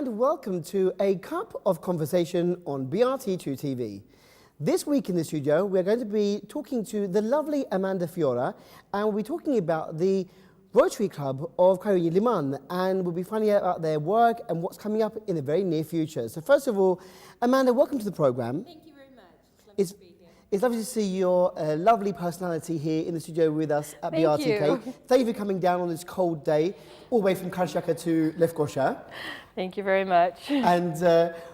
and welcome to A Cup of Conversation on BRT2 TV. This week in the studio, we're going to be talking to the lovely Amanda Fiora, and we'll be talking about the Rotary Club of Kyrenia Liman, and we'll be finding out about their work and what's coming up in the very near future. So first of all, Amanda, welcome to the programme. Thank you very much. It's lovely to be here. It's lovely to see your lovely personality here in the studio with us at Thank BRTK. you. Thank you for coming down on this cold day, all the way from Karşıyaka to Lefkoşa. Thank you very much. And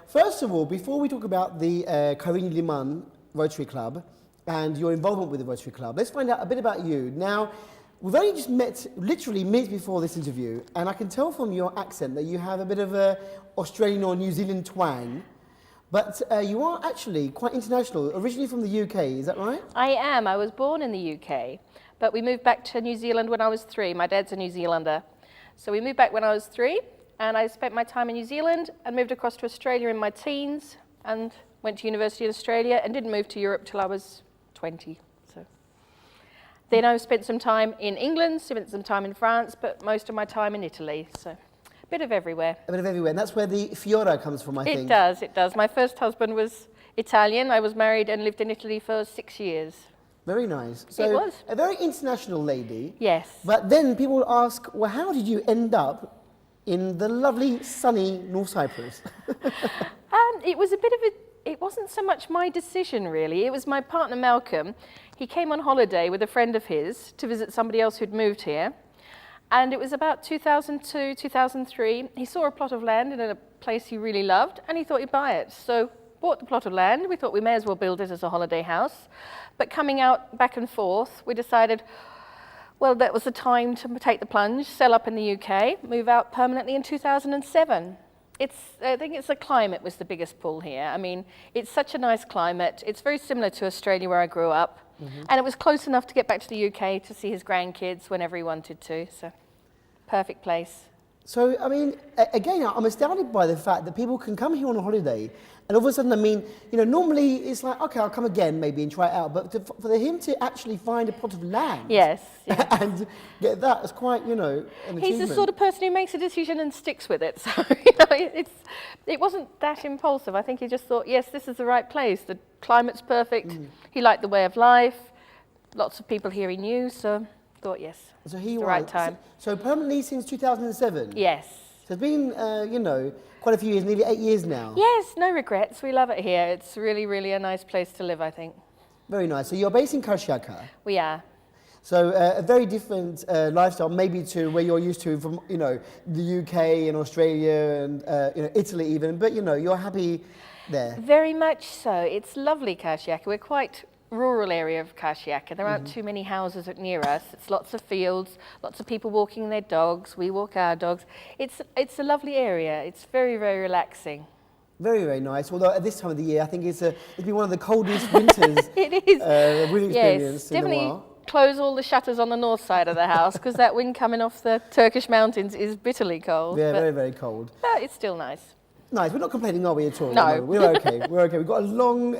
first of all, before we talk about the Kyrenia Liman Rotary Club and your involvement with the Rotary Club, let's find out a bit about you. Now, we've only just met literally minutes before this interview, and I can tell from your accent that you have a bit of a Australian or New Zealand twang. But you are actually quite international, originally from the UK, is that right? I am. I was born in the UK, but we moved back to New Zealand when I was 3. My dad's a New Zealander. So we moved back when I was 3, and I spent my time in New Zealand and moved across to Australia in my teens and went to university in Australia and didn't move to Europe till I was 20. So then I spent some time in England, spent some time in France, but most of my time in Italy. So a bit of everywhere. A bit of everywhere, and that's where the Fiora comes from, I think. It does, it does. My first husband was Italian. I was married and lived in Italy for 6 years. Very nice. So It was. a very international lady. Yes. But then people will ask, well, how did you end up in the lovely, sunny North Cyprus? It was a bit of a, it wasn't so much my decision really. It was my partner Malcolm. He came on holiday with a friend of his to visit somebody else who'd moved here. And it was about 2002, 2003. He saw a plot of land in a place he really loved and he thought he'd buy it. So bought the plot of land. We thought we may as well build it as a holiday house. But coming out back and forth, we decided, well, that was the time to take the plunge, sell up in the UK, move out permanently in 2007. I think it's the climate was the biggest pull here. I mean, it's such a nice climate. It's very similar to Australia where I grew up. Mm-hmm. And it was close enough to get back to the UK to see his grandkids whenever he wanted to. So, perfect place. So, I mean, again, I'm astounded by the fact that people can come here on a holiday and all of a sudden, I mean, you know, normally it's like, okay, I'll come again maybe and try it out. But for him to actually find a plot of land yes. and get that is quite, you know, an He's achievement. the sort of person who makes a decision and sticks with it. So, you know, it wasn't that impulsive. I think he just thought, yes, this is the right place. The climate's perfect. Mm. He liked the way of life. Lots of people here he knew, so thought, yes, so he it's was the right time. So permanently since 2007? Yes. So it's been, you know, quite a few years, nearly 8 years now. Yes, no regrets. We love it here. It's really, really a nice place to live, I think. Very nice. So you're based in Karşıyaka. We are. So a very different lifestyle, maybe to where you're used to from, you know, the UK and Australia and, you know, Italy even. But, you know, you're happy there. Very much so. It's lovely, Karşıyaka. We're quite rural area of Karşıyaka. There aren't too many houses near us. It's lots of fields, lots of people walking their dogs. We walk our dogs. It's a lovely area. It's very, very relaxing. Very, very nice. Although at this time of the year, I think it's been one of the coldest winters it is. we've experienced in a definitely while. Close all the shutters on the north side of the house because that wind coming off the Turkish mountains is bitterly cold. Yeah, very, very cold. But it's still nice. Nice. We're not complaining, are we, at all? No. We're okay. We're okay. We've got a long,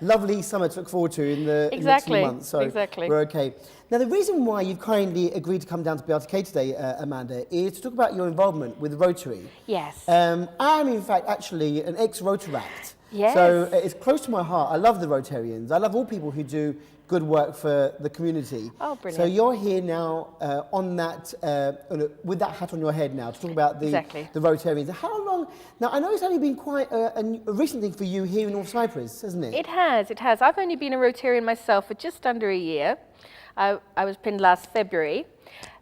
lovely summer to look forward to in the next few months. So we're okay. Now, the reason why you've kindly agreed to come down to BRTK today, Amanda, is to talk about your involvement with Rotary. Yes. I'm, in fact, actually an ex-Rotaract. Yes. So it's close to my heart. I love the Rotarians. I love all people who do good work for the community. Oh, brilliant. So you're here now on that, with that hat on your head now to talk about the Rotarians. How long, now I know it's only been quite a recent thing for you here in North Cyprus, hasn't it? It has. I've only been a Rotarian myself for just under a year. I was pinned last February.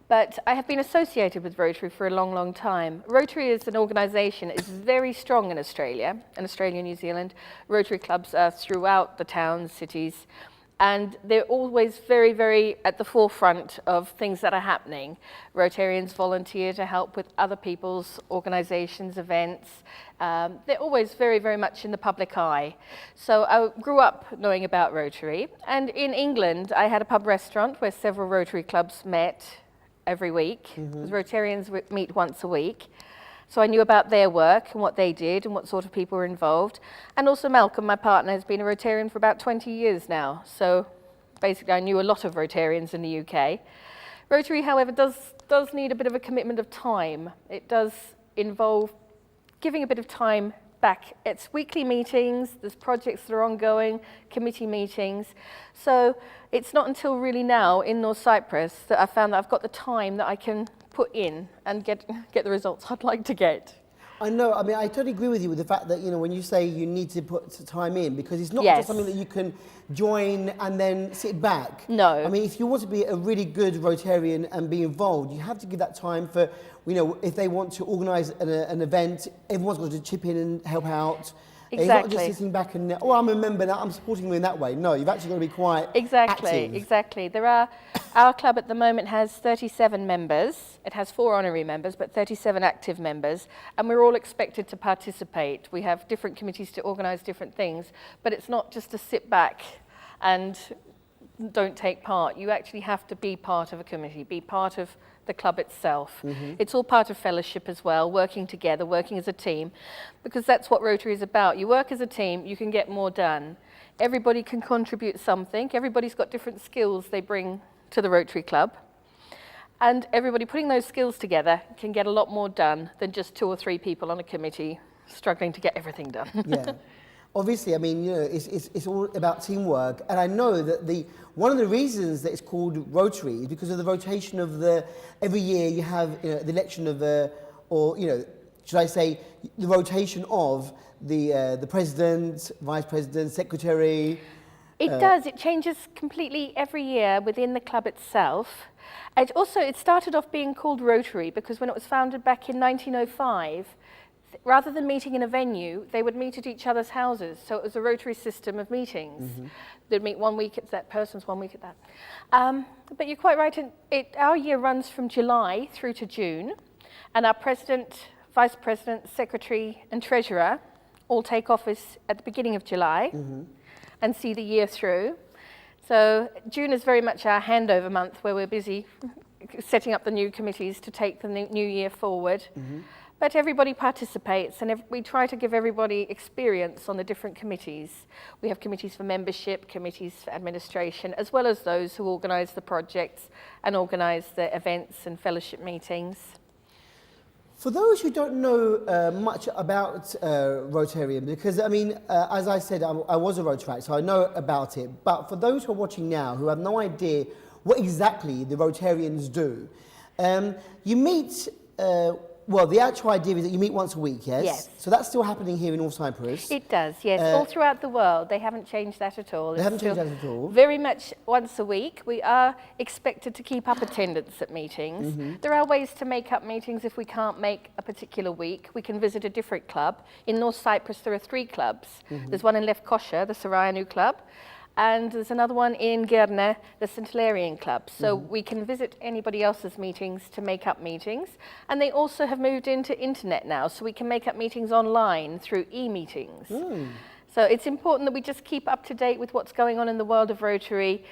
But I have been associated with Rotary for a long, long time. Rotary as an organisation is very strong in Australia and New Zealand. Rotary clubs are throughout the towns, cities, and they're always very, very at the forefront of things that are happening. Rotarians volunteer to help with other people's organisations, events. They're always very, very much in the public eye. So I grew up knowing about Rotary, and in England I had a pub restaurant where several Rotary clubs met every week. Rotarians meet once a week. So I knew about their work and what they did and what sort of people were involved. And also Malcolm, my partner, has been a Rotarian for about 20 years now. So basically I knew a lot of Rotarians in the UK. Rotary, however, does need a bit of a commitment of time. It does involve giving a bit of time back. It's weekly meetings, there's projects that are ongoing, committee meetings. So it's not until really now in North Cyprus that I found that I've got the time that I can put in and get the results I'd like to get. I know, I mean, I totally agree with you with the fact that, you know, when you say you need to put time in, because it's not Yes. just something that you can join and then sit back. No. I mean, if you want to be a really good Rotarian and be involved, you have to give that time for, you know, if they want to organise an event, everyone's got to chip in and help out. It's not just Exactly. sitting back and, oh, I'm a member now, I'm supporting you in that way. No, you've actually got to be quite active. Exactly. Our club at the moment has 37 members. It has 4 honorary members, but 37 active members, and we're all expected to participate. We have different committees to organise different things, but it's not just to sit back and don't take part. You actually have to be part of a committee, be part of the club itself. It's all part of fellowship as well, working together, working as a team, because that's what Rotary is about. You work as a team, you can get more done. Everybody can contribute something. Everybody's got different skills they bring to the Rotary Club. And everybody putting those skills together can get a lot more done than just 2 or 3 people on a committee struggling to get everything done. Yeah. Obviously, I mean, you know, it's all about teamwork, and I know that one of the reasons that it's called Rotary is because of the rotation of every year you have, you know, the election of or, you know, should I say, the rotation of the president, vice president, secretary. It does. It changes completely every year within the club itself. It started off being called Rotary because when it was founded back in 1905, rather than meeting in a venue, they would meet at each other's houses. So it was a Rotary system of meetings. They'd meet 1 week at that person's, 1 week at that. But you're quite right. Our year runs from July through to June, and our president, vice president, secretary, and treasurer all take office at the beginning of July and see the year through. So June is very much our handover month where we're busy setting up the new committees to take the new year forward. But everybody participates, and we try to give everybody experience on the different committees. We have committees for membership, committees for administration, as well as those who organise the projects and organise the events and fellowship meetings. For those who don't know much about Rotarian, because I mean, as I said, I was a Rotaract, so I know about it. But for those who are watching now who have no idea what exactly the Rotarians do, you meet. Well, the actual idea is that you meet once a week, yes? Yes. So that's still happening here in North Cyprus. It does, yes. All throughout the world. They haven't changed that at all. They haven't changed that at all. Very much once a week. We are expected to keep up attendance at meetings. There are ways to make up meetings if we can't make a particular week. We can visit a different club. In North Cyprus, there are 3 clubs. There's one in Lefkosia, the Sarayanu Club, and there's another one in Kyrenia, the Centenarian Club. So we can visit anybody else's meetings to make up meetings. And they also have moved into internet now, so we can make up meetings online through e-meetings. So it's important that we just keep up to date with what's going on in the world of Rotary.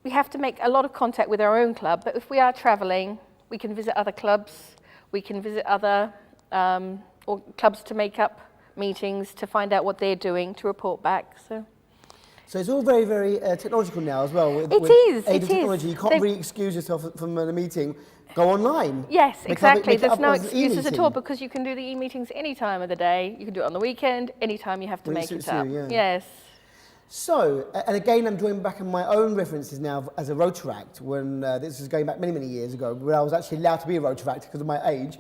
We have to make a lot of contact with our own club, but if we are travelling, we can visit other clubs, we can visit other or clubs to make up meetings, to find out what they're doing, to report back. So it's all very, very technological now as well. With aid of technology, you can't really excuse yourself from a meeting. Go online. Yes, exactly. There's no as an excuses at e-meeting. all because you can do the e-meetings any time of the day. You can do it on the weekend, any time you have to When it make it suits up. you, yeah. Yes. So, and again, I'm drawing back on my own references now as a Rotaract, when this is going back many, many years ago, when I was actually allowed to be a Rotaract because of my age.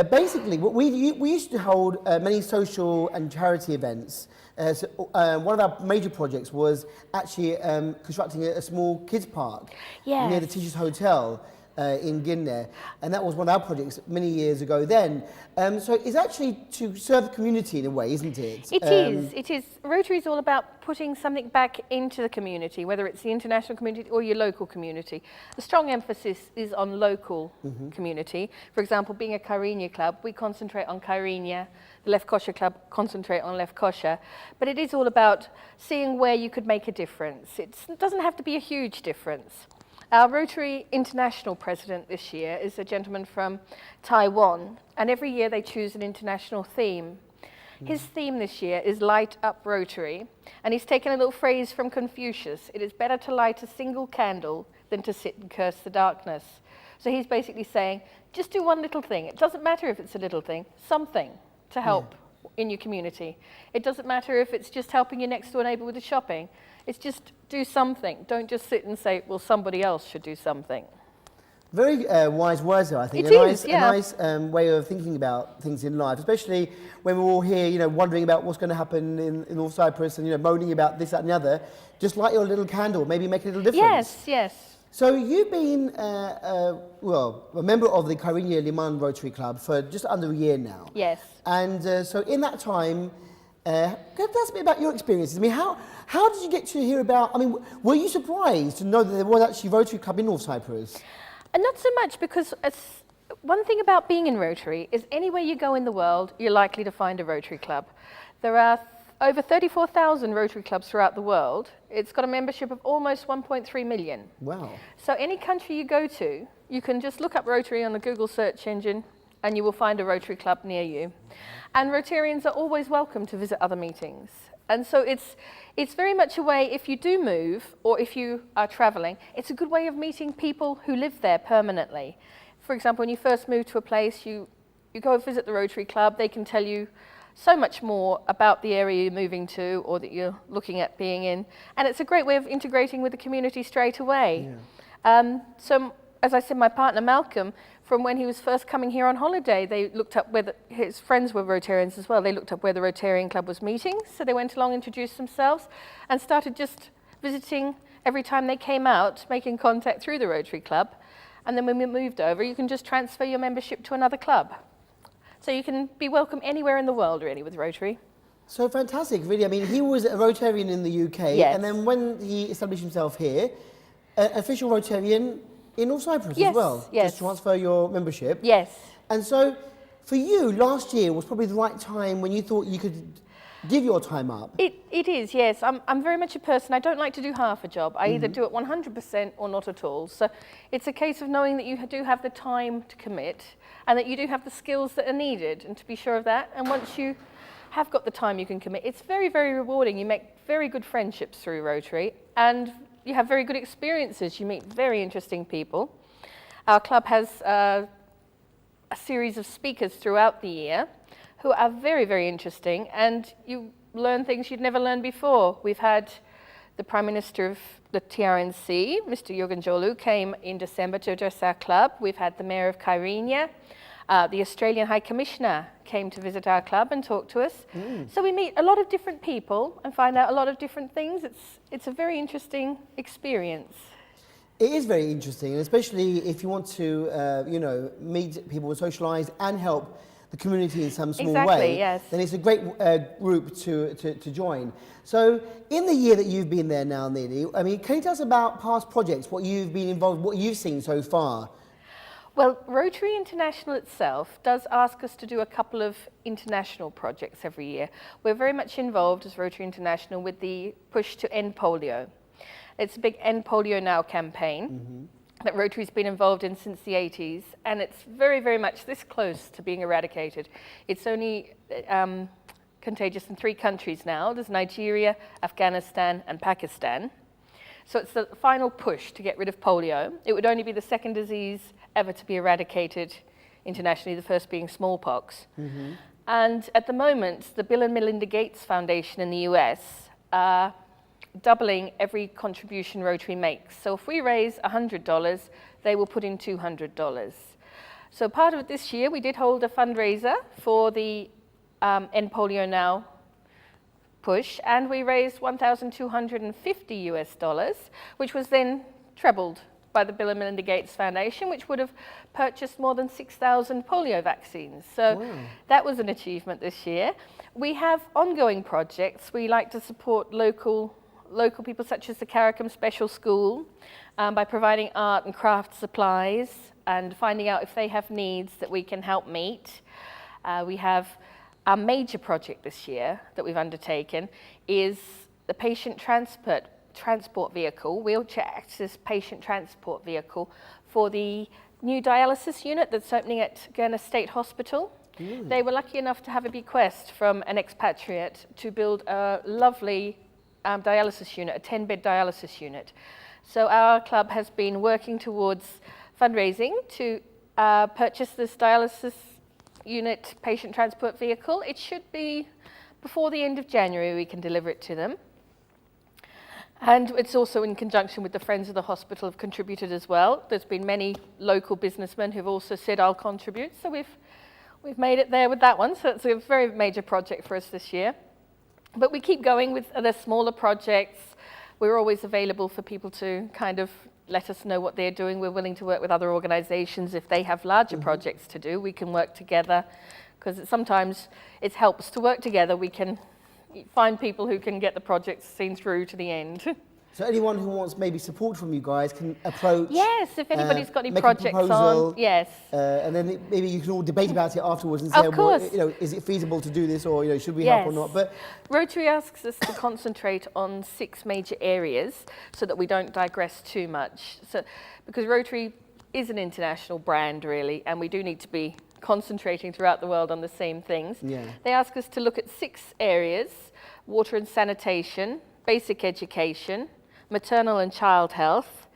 Basically, we used to hold many social and charity events. One of our major projects was actually constructing a small kids park near the Teachers Hotel in Kyrenia, and that was one of our projects many years ago then. So it's actually to serve the community in a way, isn't it? It is. Rotary is all about putting something back into the community, whether it's the international community or your local community. A strong emphasis is on local community. For example, being a Kyrenia club, we concentrate on Kyrenia. The Lefkosia Club concentrate on Lefkosia. But it is all about seeing where you could make a difference. It doesn't have to be a huge difference. Our Rotary International President this year is a gentleman from Taiwan, and every year they choose an international theme. His theme this year is Light Up Rotary, and he's taken a little phrase from Confucius: it is better to light a single candle than to sit and curse the darkness. So he's basically saying, just do one little thing. It doesn't matter if it's a little thing, something to help in your community. It doesn't matter if it's just helping your next door neighbour with the shopping. It's just do something. Don't just sit and say, well, somebody else should do something. Very wise words, though, I think. It is, yeah. A nice way of thinking about things in life, especially when we're all here, you know, wondering about what's going to happen in North Cyprus and, you know, moaning about this, that and the other. Just light your little candle, maybe make a little difference. Yes, yes. So you've been, well, a member of the Kyrenia Liman Rotary Club for just under a year now. Yes. And so in that time, tell us a bit about your experiences. I mean, how did you get to hear about, I mean, were you surprised to know that there was actually a Rotary Club in North Cyprus? And not so much, because one thing about being in Rotary is anywhere you go in the world, you're likely to find a Rotary Club. There are over 34,000 Rotary Clubs throughout the world. It's got a membership of almost 1.3 million. Wow. So any country you go to, you can just look up Rotary on the Google search engine and you will find a Rotary Club near you. And Rotarians are always welcome to visit other meetings. And so it's very much a way, if you do move or if you are traveling, it's a good way of meeting people who live there permanently. For example, when you first move to a place, you go visit the Rotary Club, they can tell you so much more about the area you're moving to or that you're looking at being in. And it's a great way of integrating with the community straight away. Yeah. So, as I said, my partner Malcolm, from when he was first coming here on holiday, they looked up whether his friends were Rotarians as well. They looked up where the Rotarian Club was meeting. So they went along, introduced themselves, and started just visiting every time they came out, making contact through the Rotary Club. And then when we moved over, you can just transfer your membership to another club. So you can be welcome anywhere in the world, really, with Rotary. So fantastic, really. I mean, he was a Rotarian in the UK, yes. And then when he established himself here, an official Rotarian in North Cyprus yes. as well. Yes. Just transfer your membership. Yes. And so, for you, last year was probably the right time when you thought you could give your time up. It is, yes. I'm very much a person, I don't like to do half a job. I either do it 100% or not at all. So it's a case of knowing that you do have the time to commit and that you do have the skills that are needed, and to be sure of that. And once you have got the time you can commit, it's very, very rewarding. You make very good friendships through Rotary and you have very good experiences. You meet very interesting people. Our club has a series of speakers throughout the year who are very, very interesting, and you learn things you'd never learned before. We've had the Prime Minister of the TRNC, Mr. Yogandjolu, came in December to address our club. We've had the Mayor of Kyrenia. The Australian High Commissioner came to visit our club and talk to us. So we meet a lot of different people and find out a lot of different things. It's a very interesting experience. It is very interesting, and especially if you want to, you know, meet people, socialise and help the community in some small way, yes. Then it's a great group to join. So in the year that you've been there now, nearly, I mean, can you tell us about past projects, what you've been involved, what you've seen so far? Well, Rotary International itself does ask us to do a couple of international projects every year. We're very much involved as Rotary International with the push to end polio. It's a big End Polio Now campaign that Rotary's been involved in since the 80s, and it's very, very much this close to being eradicated. It's only contagious in 3 countries now. There's Nigeria, Afghanistan, and Pakistan. So it's the final push to get rid of polio. It would only be the second disease ever to be eradicated internationally, the first being smallpox. And at the moment, the Bill and Melinda Gates Foundation in the US are doubling every contribution Rotary makes. So if we raise $100, they will put in $200. So part of it this year, we did hold a fundraiser for the End Polio Now push, and we raised $1,250 US, which was then trebled by the Bill and Melinda Gates Foundation, which would have purchased more than 6,000 polio vaccines. So that was an achievement this year. We have ongoing projects. We like to support local people such as the Carrickham Special School by providing art and craft supplies and finding out if they have needs that we can help meet. We have our major project this year that we've undertaken is the patient transport vehicle, wheelchair access patient transport vehicle for the new dialysis unit that's opening at Gurner State Hospital. They were lucky enough to have a bequest from an expatriate to build a lovely dialysis unit, a 10-bed dialysis unit. So our club has been working towards fundraising to purchase this dialysis unit patient transport vehicle. It should be before the end of January we can deliver it to them. And it's also in conjunction with the Friends of the Hospital have contributed as well. There's been many local businessmen who've also said, I'll contribute. So we've made it there with that one. So it's a very major project for us this year. But we keep going with the smaller projects. We're always available for people to kind of let us know what they're doing. We're willing to work with other organizations. If they have larger projects to do, we can work together. Because sometimes it helps to work together. We can find people who can get the projects seen through to the end. So anyone who wants maybe support from you guys can approach. Yes, if anybody's got any make projects a proposal, on, yes. And then maybe you can all debate about it afterwards and say, Of course. well, is it feasible to do this, or should we help or not? But Rotary asks us to concentrate on 6 major areas so that we don't digress too much. So, because Rotary is an international brand, really, and we do need to be concentrating throughout the world on the same things. Yeah. They ask us to look at 6 areas: water and sanitation, basic education, maternal and child health,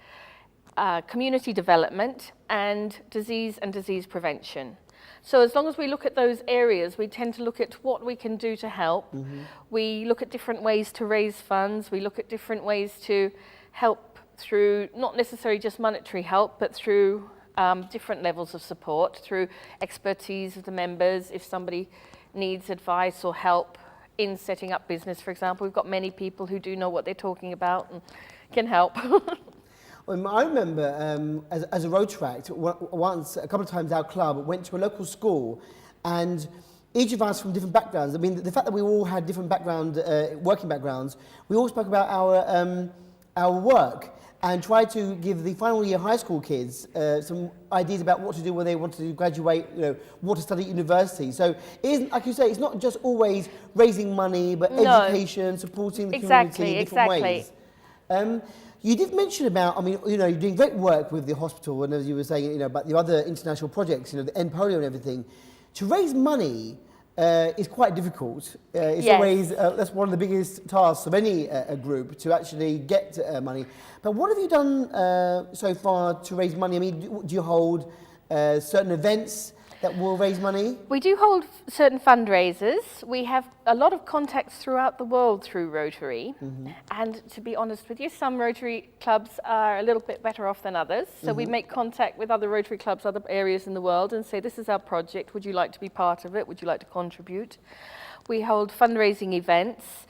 community development, and disease prevention. So as long as we look at those areas, we tend to look at what we can do to help. We look at different ways to raise funds. We look at different ways to help through, not necessarily just monetary help, but through different levels of support, through expertise of the members. If somebody needs advice or help in setting up business, for example, we've got many people who do know what they're talking about and can help. Well, I remember as a Rotaract, once, a couple of times our club went to a local school, and each of us from different backgrounds, I mean, the fact that we all had different working backgrounds, we all spoke about our work and tried to give the final year high school kids some ideas about what to do when they want to graduate, what to study at university. So, it isn't, like you say, it's not just always raising money, but education, supporting the community in different ways. You did mention about, I mean, you're doing great work with the hospital, and as you were saying, about the other international projects, the end polio and everything. To raise money is quite difficult. It's always, that's one of the biggest tasks of any group, to actually get money. But what have you done so far to raise money? I mean, do you hold certain events that will raise money? We do hold certain fundraisers. We have a lot of contacts throughout the world through Rotary. And to be honest with you, some Rotary clubs are a little bit better off than others. So we make contact with other Rotary clubs, other areas in the world, and say, this is our project. Would you like to be part of it? Would you like to contribute? We hold fundraising events.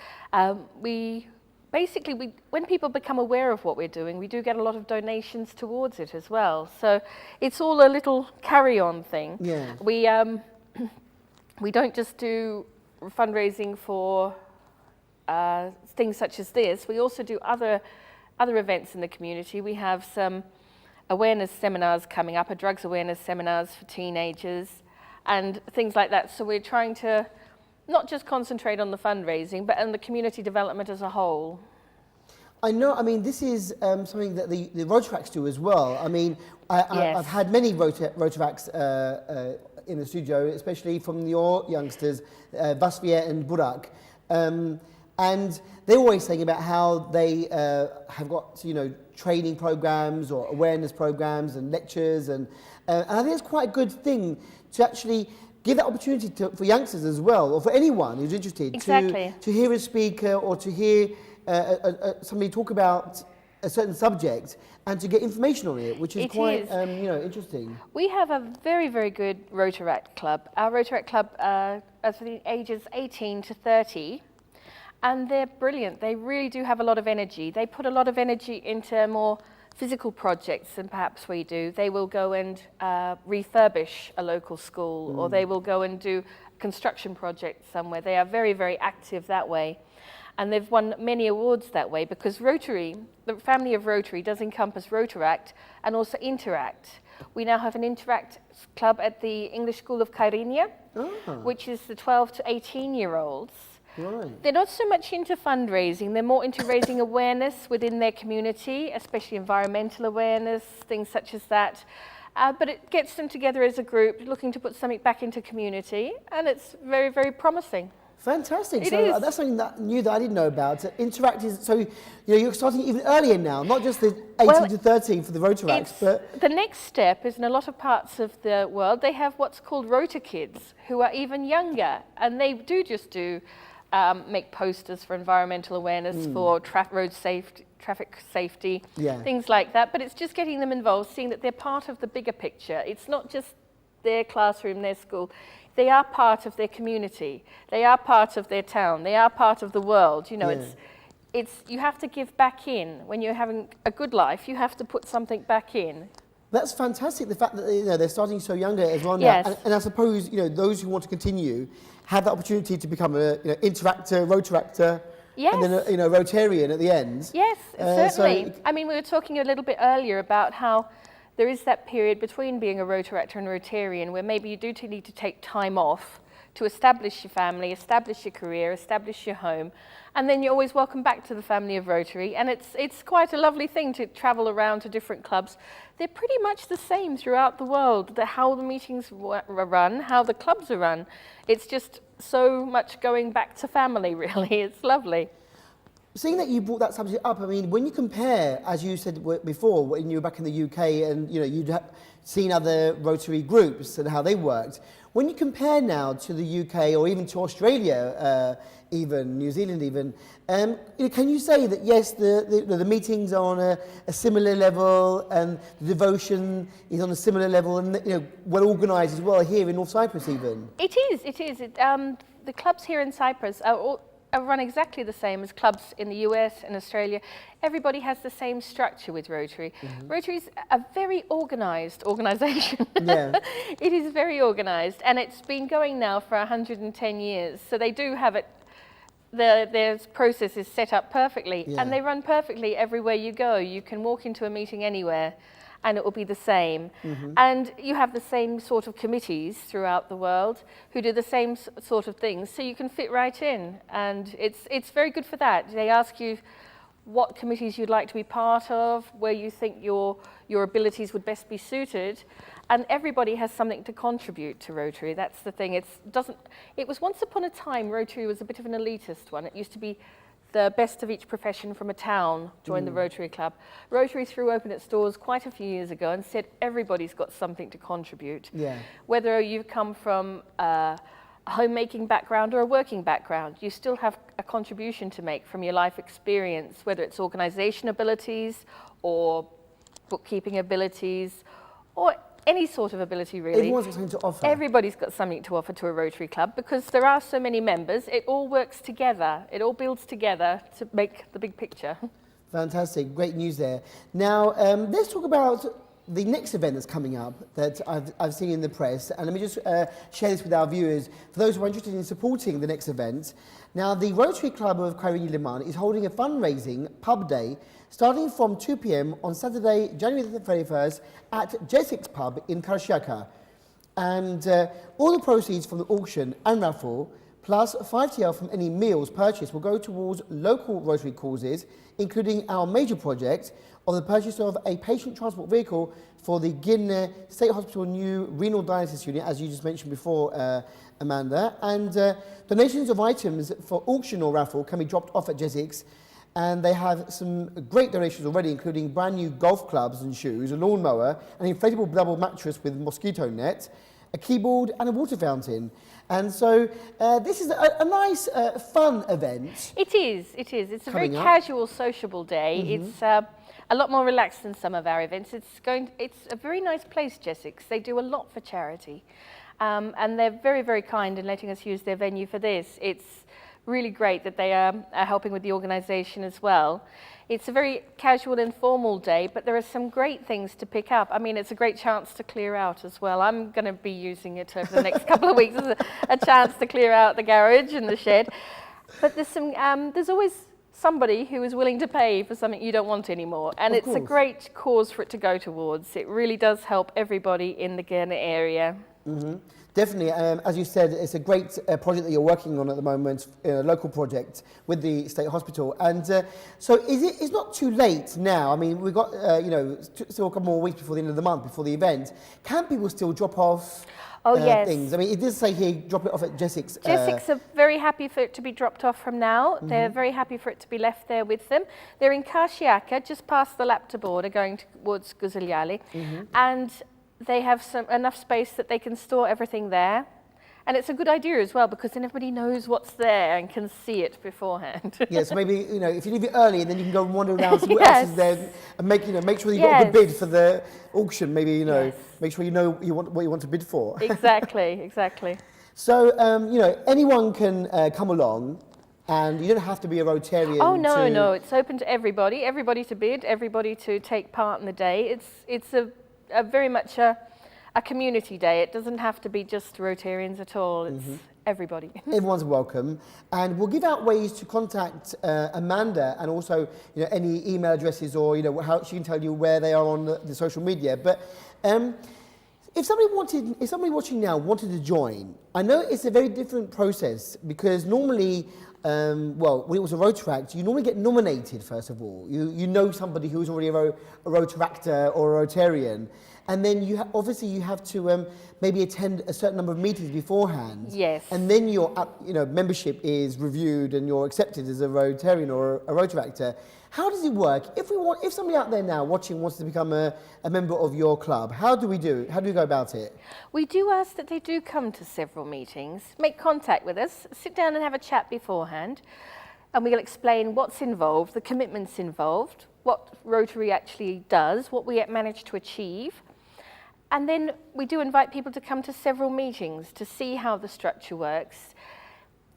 Basically, when people become aware of what we're doing, we do get a lot of donations towards it as well. So it's all a little carry-on thing. Yeah. We don't just do fundraising for things such as this. We also do other events in the community. We have some awareness seminars coming up, drugs awareness seminars for teenagers, and things like that. So we're trying to not just concentrate on the fundraising, but on the community development as a whole. I know, I mean, this is something that the Rotaracts do as well. I mean, I've had many Rotaracts in the studio, especially from your youngsters, Vasviet and Burak. And they're always saying about how they have got, training programs or awareness programs and lectures. And I think it's quite a good thing to actually give that opportunity for youngsters as well, or for anyone who's interested, to hear a speaker or to hear somebody talk about a certain subject and to get information on it, which is quite interesting. We have a very, very good Rotaract club. Our Rotaract club is for the ages 18 to 30, and they're brilliant. They really do have a lot of energy. They put a lot of energy into more physical projects than perhaps we do. They will go and refurbish a local school, or they will go and do construction projects somewhere. They are very, very active that way. And they've won many awards that way, because Rotary, the family of Rotary, does encompass Rotaract and also Interact. We now have an Interact club at the English School of Kyrenia, which is the 12 to 18-year-olds. Right. They're not so much into fundraising, they're more into raising awareness within their community, especially environmental awareness, things such as that. But it gets them together as a group, looking to put something back into community, and it's very, very promising. Fantastic. It So is. that's something that new that I didn't know about. Interactive. So you're starting even earlier now, not just the 18 to 13 for the Rotaracts, but The next step is in a lot of parts of the world, they have what's called Rota Kids, who are even younger, and they do make posters for environmental awareness, for traffic safety, Yeah. things like that. But it's just getting them involved, seeing that they're part of the bigger picture. It's not just their classroom, their school. They are part of their community. They are part of their town. They are part of the world. You know, it's you have to give back in. When you're having a good life, you have to put something back in. that's fantastic. The fact that they're starting so younger as well now. Yes. And I suppose those who want to continue have the opportunity to become a interactor, Rotaractor, Yes. and then a Rotarian at the end. Yes, so- certainly. I mean, we were talking a little bit earlier about how there is that period between being a Rotaractor and Rotarian where maybe you do need to take time off to establish your family, establish your career, establish your home, and then you're always welcome back to the family of Rotary. And it's quite a lovely thing to travel around to different clubs. They're pretty much the same throughout the world, how the meetings are run, how the clubs are run. It's just so much going back to family, really. It's lovely. Seeing that you brought that subject up, I mean, when you compare, as you said before, when you were back in the UK and you'd seen other Rotary groups and how they worked, when you compare now to the UK or even to Australia, even New Zealand, even, can you say that yes, the meetings are on a similar level and the devotion is on a similar level and well organised as well here in North Cyprus even? It is. The clubs here in Cyprus are run exactly the same as clubs in the US and Australia. Everybody has the same structure with Rotary. Rotary's a very organised organisation. Yeah. It is very organised, and it's been going now for 110 years. So they do have it. Their process is set up perfectly, and they run perfectly everywhere you go. You can walk into a meeting anywhere, and it will be the same. And you have the same sort of committees throughout the world who do the same sort of things, so you can fit right in. And it's very good for that. They ask you what committees you'd like to be part of, where you think your abilities would best be suited, and everybody has something to contribute to Rotary. That's the thing. It was once upon a time Rotary was a bit of an elitist one. It used to be the best of each profession from a town joined the Rotary Club. Rotary threw open its doors quite a few years ago and said everybody's got something to contribute. Yeah. Whether you come from a homemaking background or a working background, you still have a contribution to make from your life experience, whether it's organisation abilities or bookkeeping abilities or any sort of ability, really. Everyone's got something to offer. Everybody's got something to offer to a Rotary Club because there are so many members. It all works together. It all builds together to make the big picture. Fantastic. Great news there. Now, let's talk about the next event that's coming up that I've seen in the press. And let me just share this with our viewers. For those who are interested in supporting the next event, now the Rotary Club of Kyrenia Liman is holding a fundraising pub day starting from 2 p.m. on Saturday, January the 31st at Jessik's Pub in Karşıyaka. And all the proceeds from the auction and raffle, plus 5 TL from any meals purchased, will go towards local Rotary causes, including our major project of the purchase of a patient transport vehicle for the Girne State Hospital new renal dialysis unit, as you just mentioned before, Amanda. And donations of items for auction or raffle can be dropped off at Jessik's. And they have some great donations already, including brand new golf clubs and shoes, a lawnmower, an inflatable double mattress with mosquito net, a keyboard and a water fountain. And so this is a nice, fun event. It is. It's a very Coming up. casual, sociable day. It's a lot more relaxed than some of our events. It's a very nice place, Jessik's. They do a lot for charity. And they're very, very kind in letting us use their venue for this. It's really great that they are helping with the organisation as well. It's a very casual, informal day, but there are some great things to pick up. I mean, it's a great chance to clear out as well. I'm going to be using it over the next couple of weeks as a chance to clear out the garage and the shed. But there's always somebody who is willing to pay for something you don't want anymore. And Of it's a course. great cause for it to go towards. It really does help everybody in the Girne area. Definitely. As you said, it's a great project that you're working on at the moment, a local project with the state hospital. And so it's not too late now. I mean, we've got, still a couple more weeks before the end of the month, before the event. Can people still drop off Yes. things? I mean, it does say here, drop it off at Jessic's. Jessic's are very happy for it to be dropped off from now. They're very happy for it to be left there with them. They're in Karşıyaka, just past the Lapta border, going towards Güzelyali. And they have enough space that they can store everything there. And it's a good idea as well, because then everybody knows what's there and can see it beforehand. Yes, maybe, if you leave it early, then you can go and wander around, see what else is there, and make sure you've got a good bid for the auction. Maybe, make sure you know what you want to bid for. Exactly. So, anyone can come along, and you don't have to be a Rotarian. Oh, no, it's open to everybody to bid, everybody to take part in the day. It's a very much a community day. It doesn't have to be just Rotarians at all. It's everybody. Everyone's welcome. And we'll give out ways to contact Amanda, and also any email addresses, or how she can tell you where they are on the social media. But if somebody watching now wanted to join, I know it's a very different process, because normally, when it was a Rotaract, you normally get nominated first of all. You know somebody who's already a Rotaractor or a Rotarian, and then you have to maybe attend a certain number of meetings beforehand. Yes. And then your membership is reviewed and you're accepted as a Rotarian or a Rotaractor. How does it work? If somebody out there now watching wants to become a member of your club, how do we go about it? We do ask that they do come to several meetings, make contact with us, sit down and have a chat beforehand, and we'll explain what's involved, the commitments involved, what Rotary actually does, what we manage to achieve. And then we do invite people to come to several meetings to see how the structure works,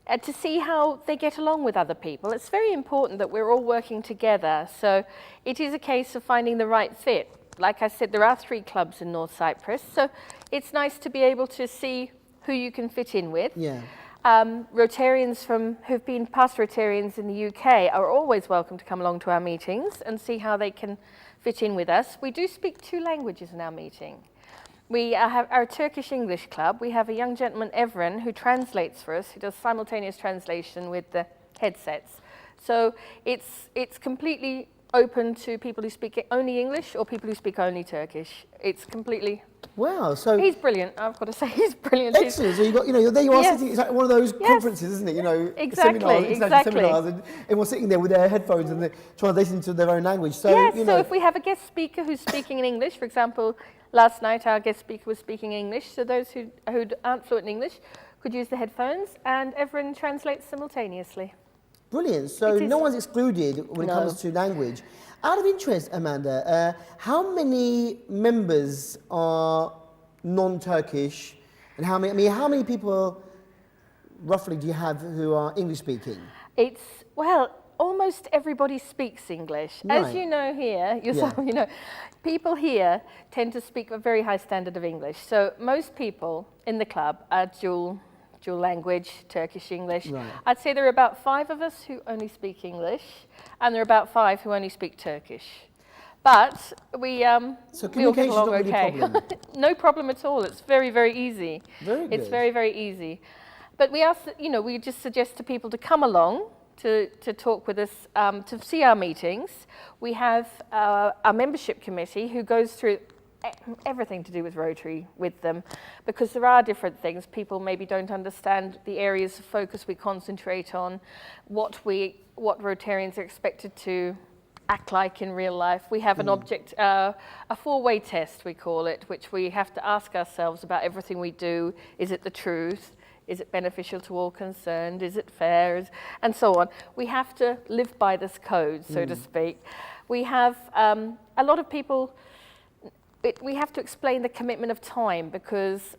and to see how they get along with other people. It's very important that we're all working together, so it is a case of finding the right fit. Like I said, there are 3 clubs in North Cyprus, so it's nice to be able to see who you can fit in with. Yeah. Rotarians who've been past Rotarians in the UK are always welcome to come along to our meetings and see how they can fit in with us. We do speak 2 languages in our meeting. We have our Turkish-English club. We have a young gentleman, Evren, who translates for us, who does simultaneous translation with the headsets. So it's completely open to people who speak only English or people who speak only Turkish. It's completely... Wow, so... He's brilliant, I've got to say, he's brilliant. Excellent, so there you are sitting, it's like one of those conferences, isn't it? International seminars, and everyone's sitting there with their headphones and they're translating to their own language. So, so if we have a guest speaker who's speaking in English, for example, last night our guest speaker was speaking English, so those who aren't fluent in English could use the headphones, and everyone translates simultaneously. Brilliant. So no one's excluded when it comes to language. Out of interest, Amanda, how many members are non-Turkish, and how many people roughly do you have who are English speaking? Almost everybody speaks English. Right. As you know here, people here tend to speak a very high standard of English. So most people in the club are dual language, Turkish English. Right. I'd say there are about 5 of us who only speak English, and there are about 5 who only speak Turkish. But we all get along okay. Problem. No problem at all. It's very, very easy. Very good. It's very, very easy. But we ask that, we just suggest to people to come along to talk with us, to see our meetings. We have our membership committee who goes through everything to do with Rotary with them, because there are different things. People maybe don't understand the areas of focus we concentrate on, what Rotarians are expected to act like in real life. We have an object, a 4-way test we call it, which we have to ask ourselves about everything we do. Is it the truth? Is it beneficial to all concerned? Is it fair? And so on. We have to live by this code, so to speak. We have a lot of people, we have to explain the commitment of time, because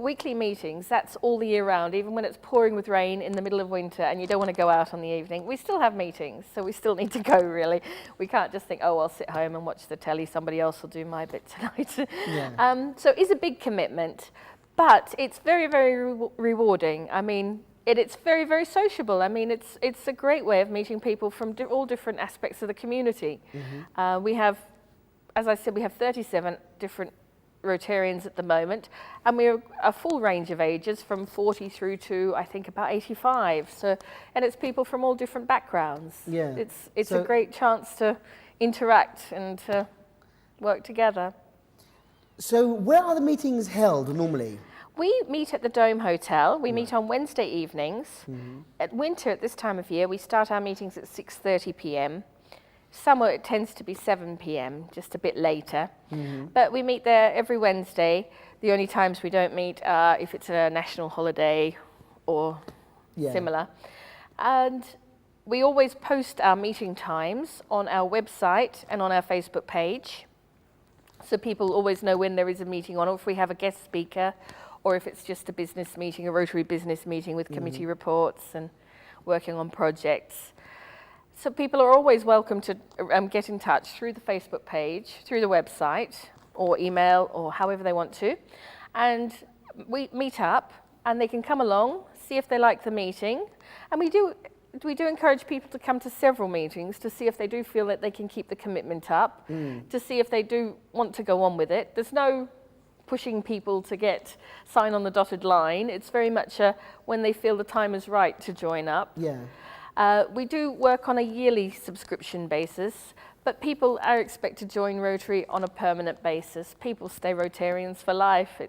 weekly meetings, that's all the year round, even when it's pouring with rain in the middle of winter and you don't want to go out on the evening. We still have meetings, so we still need to go, really. We can't just think, oh, I'll sit home and watch the telly, somebody else will do my bit tonight. Yeah. So it is a big commitment, but it's very, very rewarding. I mean, it's very, very sociable. I mean, it's a great way of meeting people from all different aspects of the community. We have, as I said, we have 37 different Rotarians at the moment, and we're a full range of ages from 40 through to I think about 85. So, and it's people from all different backgrounds. Yeah. It's a great chance to interact and to work together. So where are the meetings held normally? We meet at the Dome Hotel. We meet on Wednesday evenings. At winter, at this time of year, we start our meetings at 6:30 p.m. Summer, it tends to be 7 p.m., just a bit later. But we meet there every Wednesday. The only times we don't meet are if it's a national holiday or similar. And we always post our meeting times on our website and on our Facebook page. So people always know when there is a meeting on, or if we have a guest speaker, or if it's just a business meeting, a Rotary business meeting with committee reports and working on projects. So people are always welcome to get in touch through the Facebook page, through the website, or email, or however they want to. And we meet up, and they can come along, see if they like the meeting. And we do encourage people to come to several meetings to see if they do feel that they can keep the commitment up, to see if they do want to go on with it. There's no pushing people to sign on the dotted line. It's very much when they feel the time is right to join up. Yeah. We do work on a yearly subscription basis, but people are expected to join Rotary on a permanent basis. People stay Rotarians for life.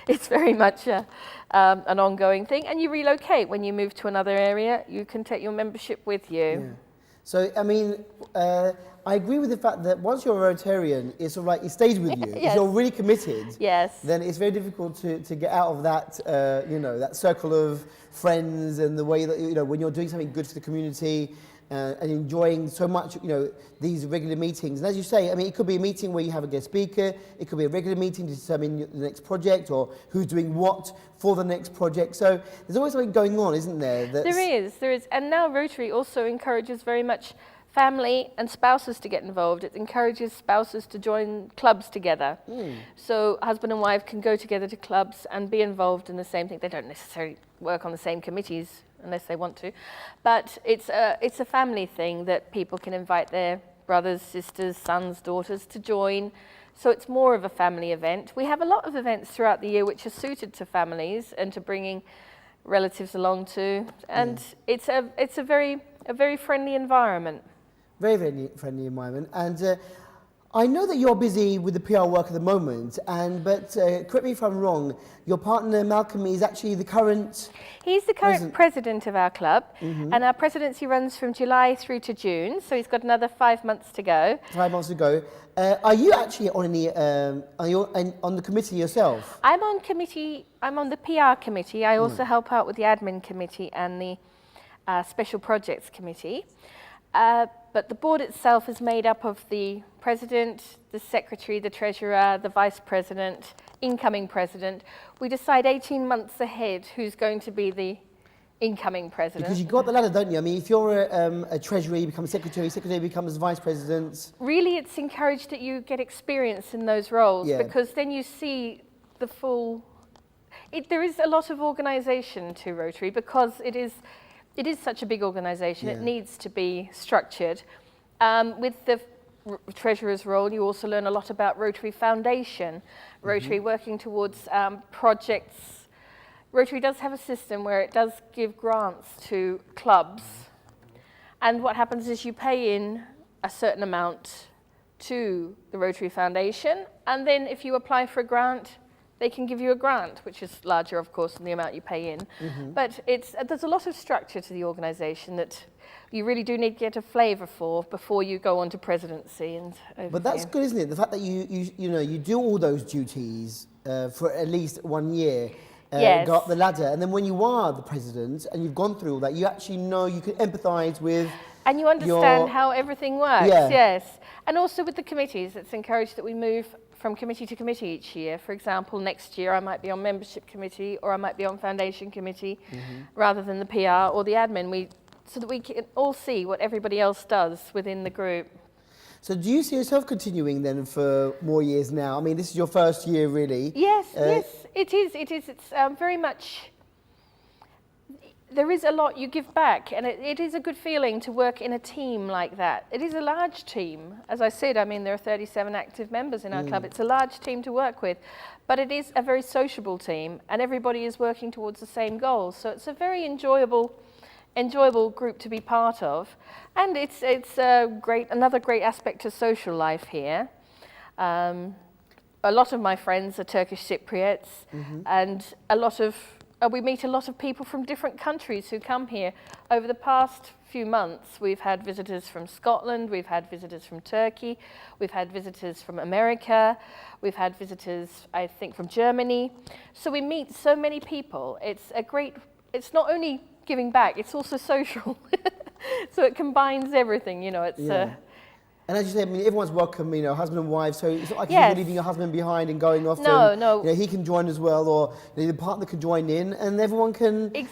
It's very much an ongoing thing. And you relocate. When you move to another area, you can take your membership with you. Yeah. So, I mean, I agree with the fact that once you're a Rotarian, it's sort of like it stays with you. Yes. If you're really committed, Yes. then it's very difficult to get out of that, that circle of friends and the way that, when you're doing something good for the community and enjoying so much, these regular meetings. And as you say, I mean, it could be a meeting where you have a guest speaker. It could be a regular meeting to determine the next project or who's doing what for the next project. So there's always something going on, isn't there? There is. And now Rotary also encourages very much family and spouses to get involved. It encourages spouses to join clubs together. So husband and wife can go together to clubs and be involved in the same thing. They don't necessarily work on the same committees unless they want to. But it's a family thing that people can invite their brothers, sisters, sons, daughters to join. So it's more of a family event. We have a lot of events throughout the year which are suited to families and to bringing relatives along to. And it's a very friendly environment. Very, very friendly environment. And I know that you're busy with the PR work at the moment, but correct me if I'm wrong, your partner Malcolm is actually the current... He's the current president of our club, and our presidency runs from July through to June, so he's got another 5 months to go. 5 months to go. Are you actually on any on the committee yourself? I'm on the PR committee. I also help out with the admin committee and the special projects committee. But the board itself is made up of the president, the secretary, the treasurer, the vice president, incoming president. We decide 18 months ahead who's going to be the incoming president. Because you've got the ladder, don't you? I mean, if you're a treasurer, you become a secretary, secretary becomes vice president. Really, it's encouraged that you get experience in those roles, because then you see the full... There is a lot of organisation to Rotary because it is such a big organisation. It needs to be structured. With the treasurer's role, you also learn a lot about Rotary Foundation, Rotary working towards projects. Rotary does have a system where it does give grants to clubs. And what happens is you pay in a certain amount to the Rotary Foundation, and then if you apply for a grant, they can give you a grant, which is larger, of course, than the amount you pay in. But there's a lot of structure to the organisation that you really do need to get a flavour for before you go on to presidency. But that's good, isn't it? The fact that you do all those duties for at least 1 year, go up the ladder, and then when you are the president and you've gone through all that, you actually know you can empathise with. And you understand how everything works. Yes. And also with the committees, it's encouraged that we move from committee to committee each year. For example, next year I might be on membership committee or I might be on foundation committee rather than the PR or the admin, so that we can all see what everybody else does within the group. So do you see yourself continuing then for more years now? I mean, this is your first year really. Yes, yes, it is. It's very much... there is a lot you give back, and it is a good feeling to work in a team like that. It is a large team. As I said, I mean, there are 37 active members in our club. It's a large team to work with, but it is a very sociable team, and everybody is working towards the same goals. So it's a very enjoyable group to be part of, and it's another great aspect of social life here. A lot of my friends are Turkish Cypriots, and we meet a lot of people from different countries who come here. Over the past few months, we've had visitors from Scotland, we've had visitors from Turkey, we've had visitors from America, we've had visitors, I think, from Germany. So we meet so many people. It's not only giving back, it's also social. So it combines everything, you know, And as you said, I mean, everyone's welcome, you know, husband and wife, so it's not like you're leaving your husband behind and going off. No. You know, he can join as well, or you know, the partner can join in, and everyone can meet,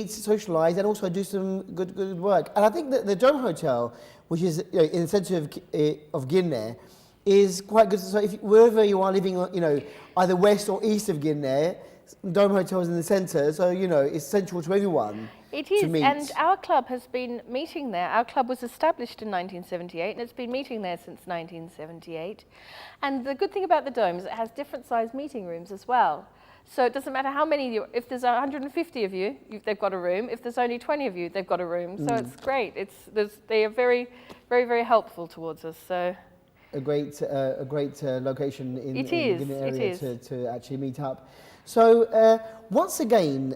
socialise, and also do some good work. And I think that the Dome Hotel, which is in the centre of Guinea, is quite good. So if wherever you are living, you know, either west or east of Guinea, Dome Hotel is in the centre, so you know it's central to everyone. It is, and our club has been meeting there. Our club was established in 1978, and it's been meeting there since 1978. And the good thing about the Dome is it has different sized meeting rooms as well. So it doesn't matter how many, if there's 150 of you, they've got a room. If there's only 20 of you, they've got a room. So it's great. They are very, very, very helpful towards us. So a great location in the Guinea area to actually meet up. So once again,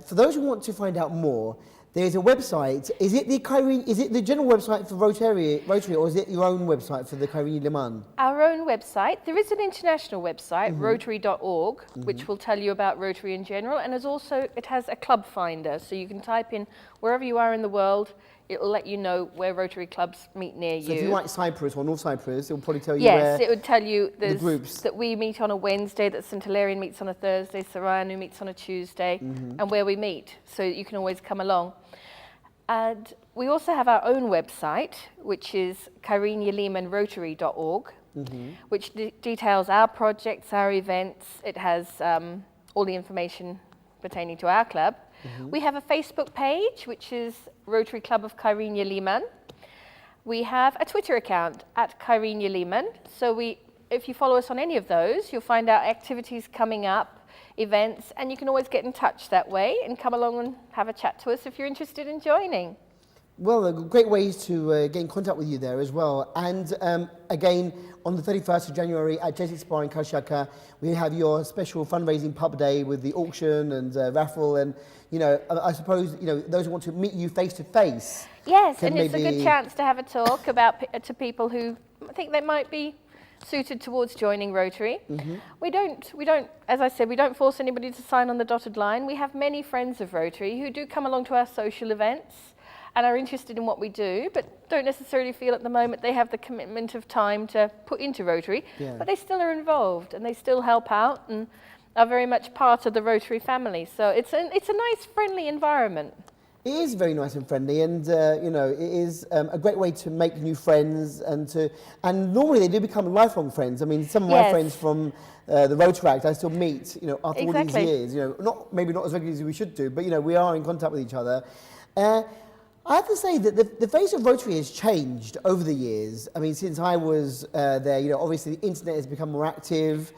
for those who want to find out more, there's a website. Is it the general website for Rotary, or is it your own website for the Kyrenia Liman? Our own website. There is an international website, rotary.org, which will tell you about Rotary in general, and it has a club finder, so you can type in wherever you are in the world. It will let you know where Rotary clubs meet near you. So if you like Cyprus or North Cyprus, it will probably tell you Yes, it would tell you the groups. That we meet on a Wednesday, that St Hilarion meets on a Thursday, Saranu meets on a Tuesday, and where we meet. So you can always come along. And we also have our own website, which is KyreniaLimanRotary.org, which details our projects, our events. It has all the information pertaining to our club. We have a Facebook page, which is Rotary Club of Kyrenia Liman. We have a Twitter account at Kyrenia Liman. So if you follow us on any of those, you'll find out activities coming up, events, and you can always get in touch that way and come along and have a chat to us if you're interested in joining. Well, great ways to get in contact with you there as well. And again, on the 31st of January at J6 Spa in Karşıyaka, we have your special fundraising pub day with the auction and raffle. And, you know, I suppose, you know, those who want to meet you face to face. Yes, and it's a good chance to have a talk to people who think they might be suited towards joining Rotary. We don't, as I said, we don't force anybody to sign on the dotted line. We have many friends of Rotary who do come along to our social events and are interested in what we do, but don't necessarily feel at the moment they have the commitment of time to put into Rotary, but they still are involved and they still help out and are very much part of the Rotary family. So it's a nice, friendly environment. It is very nice and friendly, and you know, it is a great way to make new friends and normally they do become lifelong friends. I mean, some of my friends from the Rotaract I still meet, you know, after all these years. You know, maybe not as regularly as we should do, but you know, we are in contact with each other. I have to say that the face of Rotary has changed over the years. I mean, since I was there, you know, obviously the internet has become more active,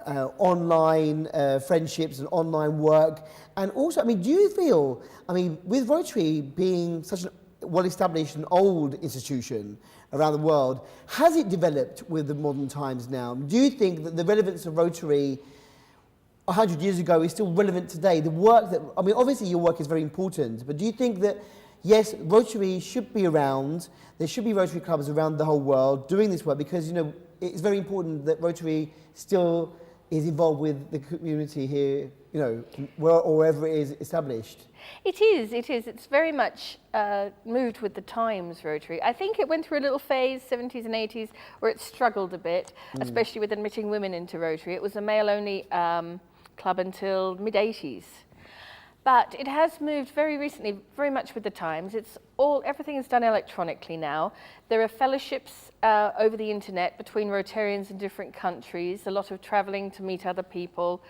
online friendships and online work. And also, I mean, do you feel, I mean, with Rotary being such a well-established and old institution around the world, has it developed with the modern times now? Do you think that the relevance of Rotary 100 years ago is still relevant today? The work that, I mean, obviously your work is very important, but do you think that yes, Rotary should be around. There should be Rotary clubs around the whole world doing this work because, you know, it's very important that Rotary still is involved with the community here, you know, wherever it is established. It is. It's very much moved with the times, Rotary. I think it went through a little phase, 70s and 80s, where it struggled a bit, especially with admitting women into Rotary. It was a male-only club until mid-80s. But it has moved very recently, very much with the times. Everything is done electronically now. There are fellowships over the internet between Rotarians in different countries, a lot of traveling to meet other people,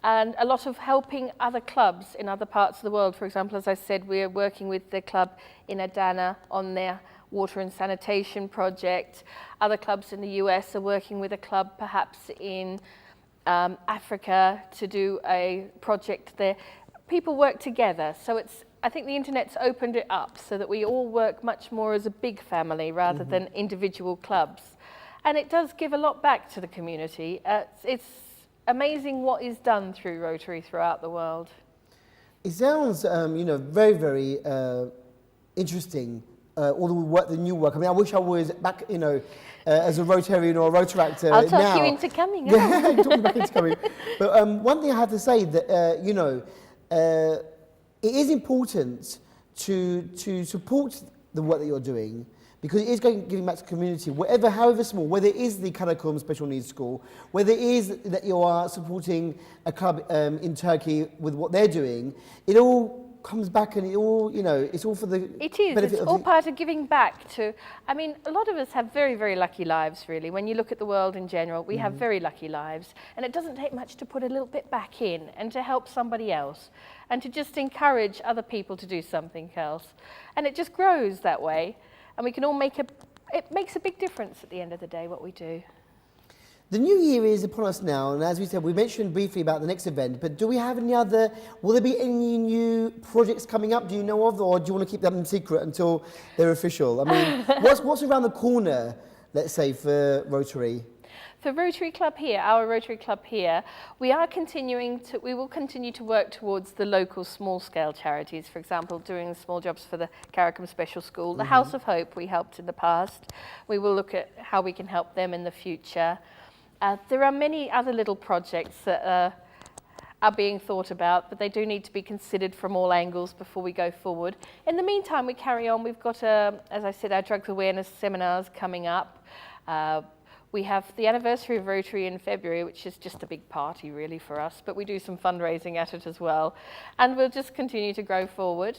and a lot of helping other clubs in other parts of the world. For example, as I said, we're working with the club in Adana on their water and sanitation project. Other clubs in the US are working with a club perhaps in Africa to do a project there. People work together, so I think the internet's opened it up so that we all work much more as a big family rather than individual clubs. And it does give a lot back to the community. It's amazing what is done through Rotary throughout the world. It sounds, very, very interesting. All the work, the new work. I mean, I wish I was back, as a Rotarian or a Rotaractor now. I'll talk you into coming. Yeah, you talk me back into coming. But one thing I have to say that, it is important to support the work that you're doing, because it is giving back to the community, however small, whether it is the Karakum Special Needs School, whether it is that you are supporting a club in Turkey with what they're doing, it all comes back, and it all, it's all for the benefit it's all part of giving back to, I mean, a lot of us have very, very lucky lives, really. When you look at the world in general, we have very lucky lives, and it doesn't take much to put a little bit back in and to help somebody else and to just encourage other people to do something else. And it just grows that way, and we can all it makes a big difference at the end of the day, what we do. The new year is upon us now, and as we said, we mentioned briefly about the next event, but do we have will there be any new projects coming up, do you know of, or do you want to keep them secret until they're official? I mean, what's around the corner, let's say, for Rotary? For Rotary Club here, our Rotary Club here, we will continue to work towards the local small-scale charities, for example, doing small jobs for the Karakum Special School. The House of Hope we helped in the past. We will look at how we can help them in the future. There are many other little projects that are being thought about, but they do need to be considered from all angles before we go forward. In the meantime, we carry on. We've got, as I said, our drugs awareness seminars coming up. We have the anniversary of Rotary in February, which is just a big party really for us, but we do some fundraising at it as well. And we'll just continue to grow forward.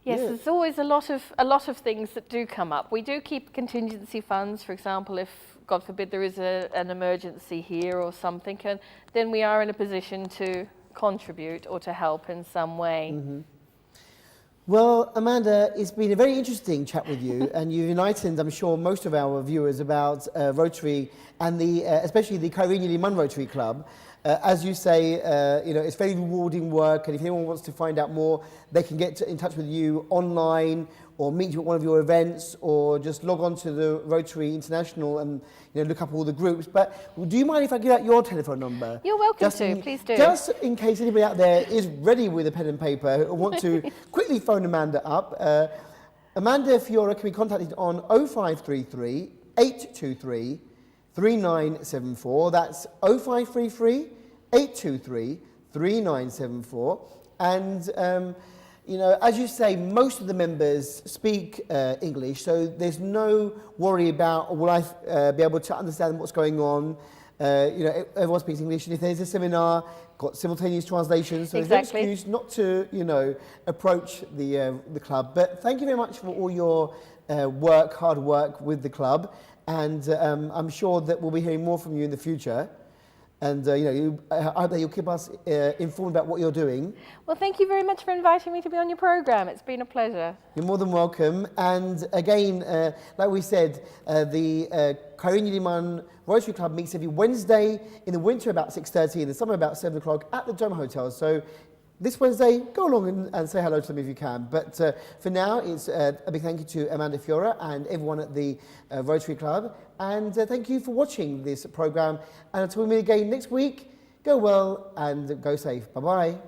Yes, there's always a lot of things that do come up. We do keep contingency funds, for example, if, God forbid, there is an emergency here or something, and then we are in a position to contribute or to help in some way. Well, Amanda, it's been a very interesting chat with you, and you've enlightened, I'm sure, most of our viewers about Rotary and especially the Kyrenia Liman Rotary Club. As you say, it's very rewarding work, and if anyone wants to find out more, they can get in touch with you online, or meet you at one of your events, or just log on to the Rotary International and look up all the groups. But do you mind if I give out your telephone number? You're welcome to, please do. Just in case anybody out there is ready with a pen and paper or want to quickly phone Amanda up. Amanda Fiora can be contacted on 0533 823 3974. That's 0533 823 3974. And as you say, most of the members speak English, so there's no worry about will I be able to understand what's going on. Everyone speaks English, and if there's a seminar, got simultaneous translations, so there's no excuse not to approach the club. But thank you very much for all your hard work with the club, and I'm sure that we'll be hearing more from you in the future. And I hope that you'll keep us informed about what you're doing. Well, thank you very much for inviting me to be on your programme. It's been a pleasure. You're more than welcome. And again, like we said, the Kyrenia Liman Rotary Club meets every Wednesday in the winter about 6:30, in the summer about 7 o'clock at the Dome Hotel. So this Wednesday, go along and say hello to them if you can. But for now, it's a big thank you to Amanda Fiora and everyone at the Rotary Club. And thank you for watching this programme. And until we meet again next week, go well and go safe. Bye-bye.